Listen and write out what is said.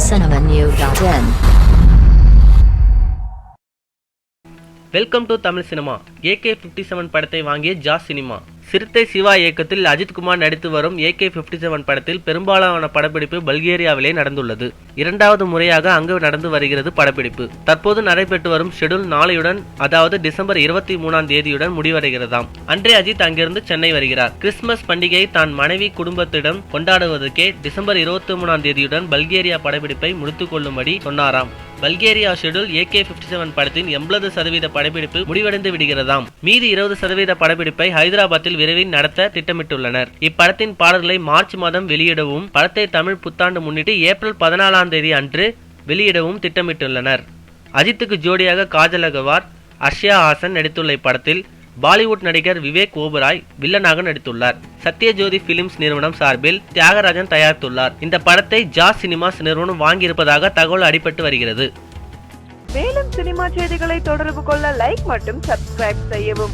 tamilcinemanew.in. Welcome to Tamil cinema. AK-57 படத்தை வாங்கிய ஜாஸ் cinema. Siruthai Siva இயக்கத்தில் அஜித்குமார் நடித்து வரும் AK-57 படத்தில் பெரும்பாலான படப்பிடிப்பு பல்கேரியாவிலே நடந்துள்ளது. இரண்டாவது முறையாக அங்கு நடந்து வருகிறது படப்பிடிப்பு. தற்போது நடைபெற்று வரும் ஷெட்யூல் நாளையுடன், அதாவது டிசம்பர் 23ஆம் தேதியுடன் முடிவடைகிறதாம். அன்றே அஜித் அங்கிருந்து சென்னை வருகிறார். கிறிஸ்துமஸ் பண்டிகையை தான் மனைவி குடும்பத்திடம் கொண்டாடுவதற்கே டிசம்பர் 23ஆம் தேதியுடன் பல்கேரியா படப்பிடிப்பை முடித்துக் கொள்ளும்படி சொன்னாராம். பல்கேரியா ஷெட்யூல் AK-57 படத்தின் 80% படப்பிடிப்பு முடிவடைந்து விடுகிறதாம். மீதி 20% படப்பிடிப்பை ஹைதராபாத்தில் விரைவில் நடத்த திட்டமிட்டுள்ளனர். இப்படத்தின் பாடல்களை மார்ச் மாதம் வெளியிடவும், படத்தை தமிழ் புத்தாண்டு முன்னிட்டு ஏப்ரல் 14ஆம் தேதி அன்று வெளியிடவும் திட்டமிட்டுள்ளனர். அஜித்துக்கு ஜோடியாக காஜல் அகர்வால், அர்ஷியா ஹாசன் நடித்துள்ள இப்படத்தில் பாலிவுட் நடிகர் விவேக் ஓபராய் வில்லனாக நடித்துள்ளார். சத்யஜோதி பிலிம்ஸ் நிறுவனம் சார்பில் தியாகராஜன் தயாரித்துள்ளார். இந்த படத்தை ஜாஸ் சினிமாஸ் நிறுவனம் வாங்கியிருப்பதாக தகவல் அடிபட்டு வருகிறது. மேலும் சினிமா செய்திகளை தொடர்பு கொள்ள லைக் மற்றும் சப்ஸ்கிரைப் செய்யவும்.